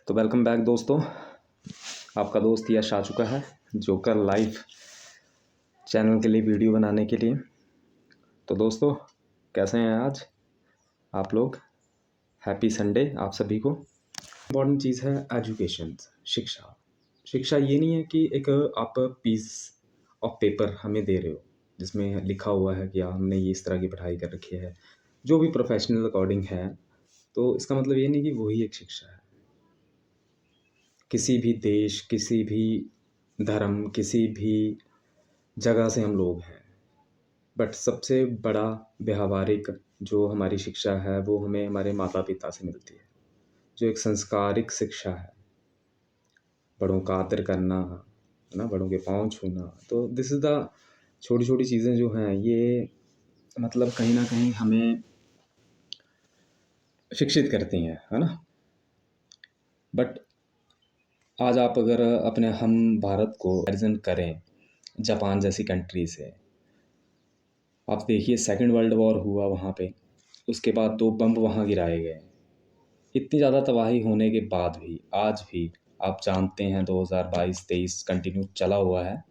तो welcome back दोस्तों। आपका दोस्त यश आ चुका है जोकर लाइफ चैनल के लिए वीडियो बनाने के लिए। तो दोस्तों कैसे हैं आज आप लोग? हैप्पी संडे आप सभी को। इम्पॉर्टेंट चीज़ है एजुकेशन, शिक्षा। शिक्षा ये नहीं है कि एक आप पीस ऑफ पेपर हमें दे रहे हो जिसमें लिखा हुआ है कि हमने ये इस तरह की पढ़ाई कर रखी है जो भी प्रोफेशनल अकॉर्डिंग है, तो इसका मतलब ये नहीं कि वही एक शिक्षा है। किसी भी देश, किसी भी धर्म, किसी भी जगह से हम लोग हैं, बट सबसे बड़ा व्यावहारिक जो हमारी शिक्षा है वो हमें हमारे माता पिता से मिलती है, जो एक संस्कारिक शिक्षा है। बड़ों का आदर करना है ना, बड़ों के पाँव छूना। तो दिस इज़ द छोटी छोटी चीज़ें जो हैं ये मतलब कहीं ना कहीं हमें शिक्षित करती हैं, है ना। बट आज आप अगर अपने हम भारत को कंपेरिजन करें जापान जैसी कंट्री से, आप देखिए सेकंड वर्ल्ड वॉर हुआ वहाँ पे, उसके बाद 2 बम वहाँ गिराए गए। इतनी ज़्यादा तबाही होने के बाद भी आज भी आप जानते हैं 2022-23 कंटिन्यू चला हुआ है।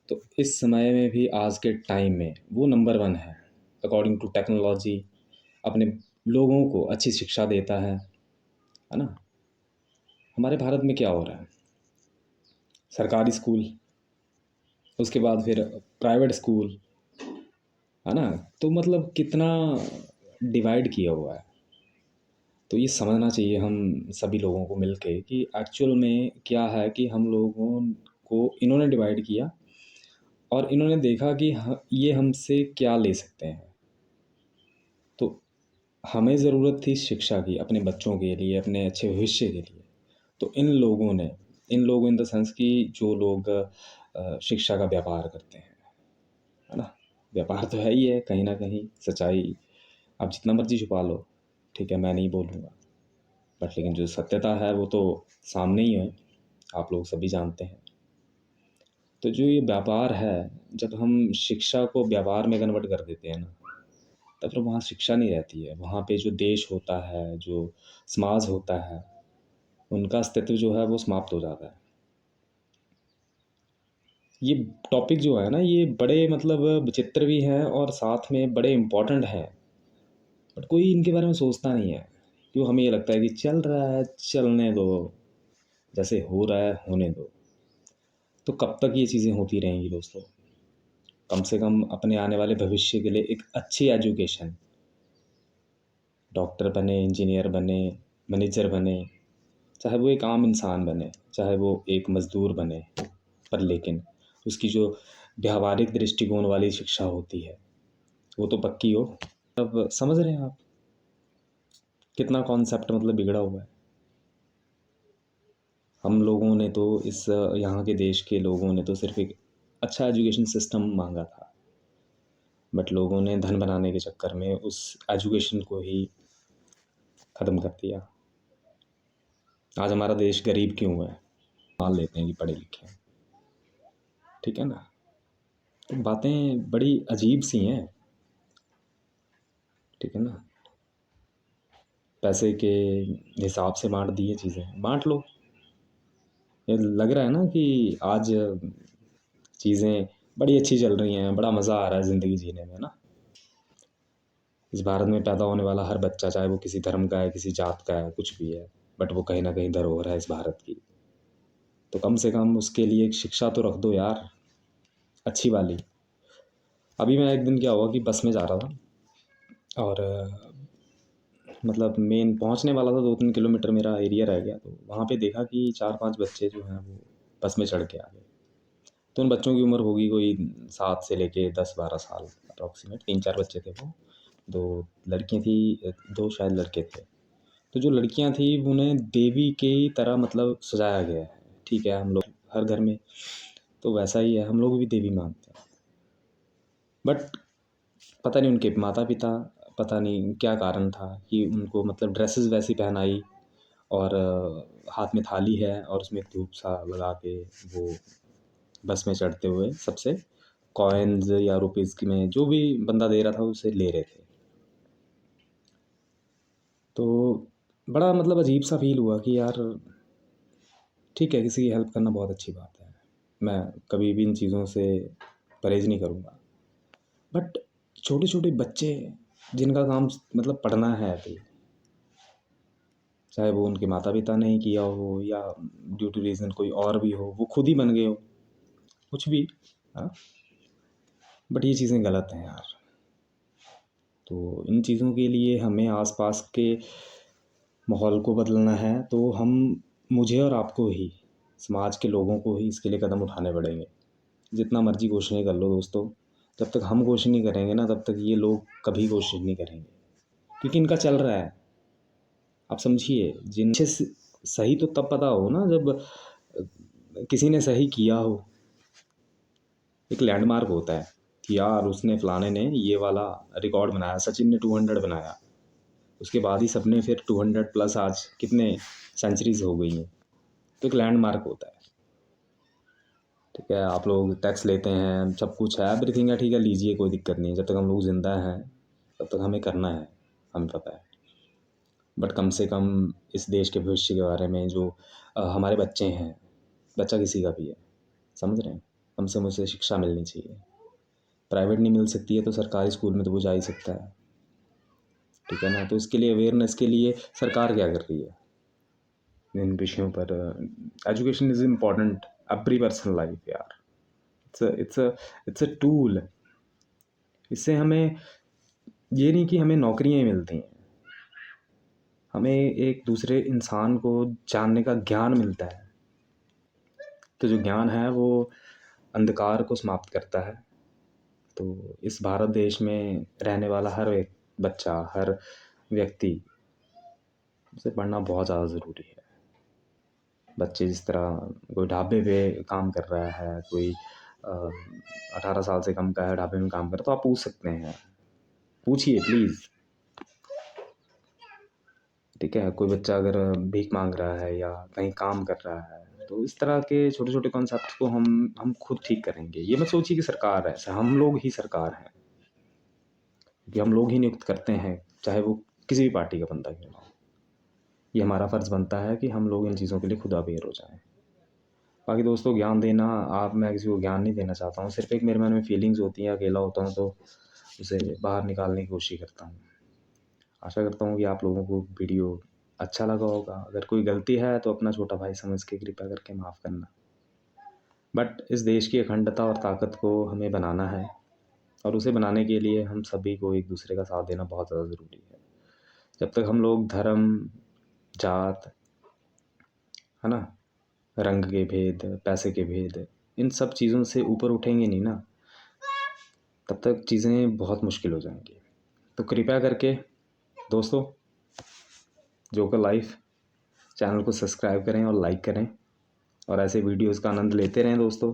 तो इस समय में भी आज के टाइम में वो नंबर 1 है अकॉर्डिंग टू टेक्नोलॉजी। अपने लोगों को अच्छी शिक्षा देता है ना। हमारे भारत में क्या हो रहा है, सरकारी स्कूल, उसके बाद फिर प्राइवेट स्कूल, है ना। तो मतलब कितना डिवाइड किया हुआ है। तो ये समझना चाहिए हम सभी लोगों को मिलके कि एक्चुअल में क्या है कि हम लोगों को इन्होंने डिवाइड किया और इन्होंने देखा कि ये हमसे क्या ले सकते हैं। तो हमें ज़रूरत थी शिक्षा की अपने बच्चों के लिए, अपने अच्छे भविष्य के लिए। तो इन लोगों इन द सेंस कि जो लोग शिक्षा का व्यापार करते हैं, है ना। व्यापार तो है ही है कहीं ना कहीं, सच्चाई आप जितना मर्जी छुपा लो, ठीक है, मैं नहीं बोलूँगा, बट लेकिन जो सत्यता है वो तो सामने ही है, आप लोग सभी जानते हैं। तो जो ये व्यापार है, जब हम शिक्षा को व्यापार में कन्वर्ट कर देते हैं ना, तब तो वहाँ शिक्षा नहीं रहती है। वहाँ पे जो देश होता है, जो समाज होता है, उनका अस्तित्व जो है वो समाप्त हो जाता है। ये टॉपिक जो है ना, ये बड़े मतलब विचित्र भी हैं और साथ में बड़े इम्पोर्टेंट हैं, बट कोई इनके बारे में सोचता नहीं है। क्यों? हमें ये लगता है कि चल रहा है, चलने दो, जैसे हो रहा है होने दो। तो कब तक ये चीज़ें होती रहेंगी दोस्तों? कम से कम अपने आने वाले भविष्य के लिए एक अच्छी एजुकेशन, डॉक्टर बने, इंजीनियर बने, मैनेजर बने, चाहे वो एक आम इंसान बने, चाहे वो एक मज़दूर बने, पर लेकिन उसकी जो व्यावहारिक दृष्टिकोण वाली शिक्षा होती है वो तो पक्की हो। अब समझ रहे हैं आप कितना कॉन्सेप्ट मतलब बिगड़ा हुआ है। हम लोगों ने तो इस यहाँ के देश के लोगों ने तो सिर्फ एक अच्छा एजुकेशन सिस्टम मांगा था, बट लोगों ने धन बनाने के चक्कर में उस एजुकेशन को ही ख़त्म कर दिया। आज हमारा देश गरीब क्यों है? मान लेते हैं कि पढ़े लिखे हैं, ठीक है ना। तो बातें बड़ी अजीब सी हैं, ठीक है ना। पैसे के हिसाब से बांट दिए चीज़ें, बांट लो। ये लग रहा है ना कि आज चीज़ें बड़ी अच्छी चल रही हैं, बड़ा मज़ा आ रहा है ज़िंदगी जीने में ना। इस भारत में पैदा होने वाला हर बच्चा, चाहे वो किसी धर्म का है, किसी जात का है, कुछ भी है, बट वो कहीं ना कहीं धरोहर है इस भारत की। तो कम से कम उसके लिए एक शिक्षा तो रख दो यार, अच्छी वाली। अभी मैं एक दिन क्या हुआ कि बस में जा रहा था और मतलब मेन पहुंचने वाला था, 2-3 किलोमीटर मेरा एरिया रह गया। तो वहाँ पे देखा कि 4-5 बच्चे जो हैं वो बस में चढ़ के आ गए। तो उन बच्चों की उम्र होगी कोई 7 से लेके 10-12 साल अप्रॉक्सीमेट। 3-4 बच्चे थे वो, 2 लड़कियाँ थी, 2 शायद लड़के थे। तो जो लड़कियां थी उन्हें देवी की तरह मतलब सजाया गया है, ठीक है। हम लोग हर घर में तो वैसा ही है, हम लोग भी देवी मानते हैं, बट पता नहीं उनके माता पिता, पता नहीं क्या कारण था कि उनको मतलब ड्रेसेस वैसी पहनाई और हाथ में थाली है और उसमें धूप सा लगा के वो बस में चढ़ते हुए सबसे कॉइन्स या रुपीज़ की में जो भी बंदा दे रहा था उसे ले रहे थे। तो बड़ा मतलब अजीब सा फील हुआ कि यार ठीक है, किसी की हेल्प करना बहुत अच्छी बात है, मैं कभी भी इन चीज़ों से परहेज़ नहीं करूँगा। बट छोटे छोटे बच्चे जिनका काम मतलब पढ़ना है अभी, चाहे वो उनके माता पिता ने ही किया हो या ड्यू टू रीज़न कोई और भी हो, वो खुद ही बन गए हो, कुछ भी, हाँ, बट ये चीज़ें गलत हैं यार। तो इन चीज़ों के लिए हमें आसपास के माहौल को बदलना है, तो हम, मुझे और आपको ही, समाज के लोगों को ही इसके लिए कदम उठाने पड़ेंगे। जितना मर्जी कोशिशें कर लो दोस्तों, जब तक हम कोशिश नहीं करेंगे ना, तब तक ये लोग कभी कोशिश नहीं करेंगे, क्योंकि इनका चल रहा है। आप समझिए, जिन सही तो तब पता हो ना जब किसी ने सही किया हो। एक लैंडमार्क होता है कि यार उसने फलाने ने ये वाला रिकॉर्ड बनाया, सचिन ने 200 बनाया, उसके बाद ही सबने फिर 200 प्लस आज कितने सेंचुरीज हो गई हैं। तो एक लैंडमार्क होता है। ठीक है, आप लोग टैक्स लेते हैं, सब कुछ है, एवरीथिंग है, ठीक है, लीजिए, कोई दिक्कत नहीं है। जब तक हम लोग ज़िंदा हैं तब तक हमें करना है, हमें पता है। बट कम से कम इस देश के भविष्य के बारे में जो हमारे बच्चे हैं, बच्चा किसी का भी है, समझ रहे हैं, कम से कम उसे शिक्षा मिलनी चाहिए। प्राइवेट नहीं मिल सकती है तो सरकारी स्कूल में तो वो जा ही सकता है। ठीक है ना, तो इसके लिए अवेयरनेस के लिए सरकार क्या कर रही है इन विषयों पर? Education is important, every person life यार। It's a tool. इससे हमें ये नहीं कि हमें नौकरियाँ ही मिलती हैं, हमें एक दूसरे इंसान को जानने का ज्ञान मिलता है। तो जो ज्ञान है वो अंधकार को समाप्त करता है। तो इस भारत देश में रहने वाला हर एक बच्चा, हर व्यक्ति, उसे पढ़ना बहुत ज़्यादा ज़रूरी है। बच्चे जिस तरह कोई ढाबे पे काम कर रहा है, कोई 18 साल से कम का है, ढाबे में काम कर रहा है, तो आप पूछ सकते हैं, पूछिए प्लीज़। ठीक है, कोई बच्चा अगर भीख मांग रहा है या कहीं काम कर रहा है, तो इस तरह के छोटे छोटे कॉन्सेप्ट को हम खुद ठीक करेंगे। ये मत सोचिए कि सरकार है, ऐसा हम लोग ही सरकार हैं, क्योंकि हम लोग ही नियुक्त करते हैं, चाहे वो किसी भी पार्टी का बंदा क्यों ना हो। ये हमारा फ़र्ज़ बनता है कि हम लोग इन चीज़ों के लिए खुद अवेयर हो जाएं। बाकी दोस्तों, ज्ञान देना, आप, मैं किसी को ज्ञान नहीं देना चाहता हूँ, सिर्फ एक मेरे मन में फीलिंग्स होती हैं, अकेला होता हूँ तो उसे बाहर निकालने की कोशिश करता हूँ। आशा करता हूँ कि आप लोगों को वीडियो अच्छा लगा होगा। अगर कोई गलती है तो अपना छोटा भाई समझ के कृपया करके माफ़ करना। बट इस देश की अखंडता और ताकत को हमें बनाना है, और उसे बनाने के लिए हम सभी को एक दूसरे का साथ देना बहुत ज़्यादा ज़रूरी है। जब तक हम लोग धर्म, जात, है ना, रंग के भेद, पैसे के भेद, इन सब चीज़ों से ऊपर उठेंगे नहीं ना, तब तक चीज़ें बहुत मुश्किल हो जाएंगी। तो कृपया करके दोस्तों, जोकर लाइफ चैनल को सब्सक्राइब करें और लाइक करें, और ऐसे वीडियोज़ का आनंद लेते रहें दोस्तों।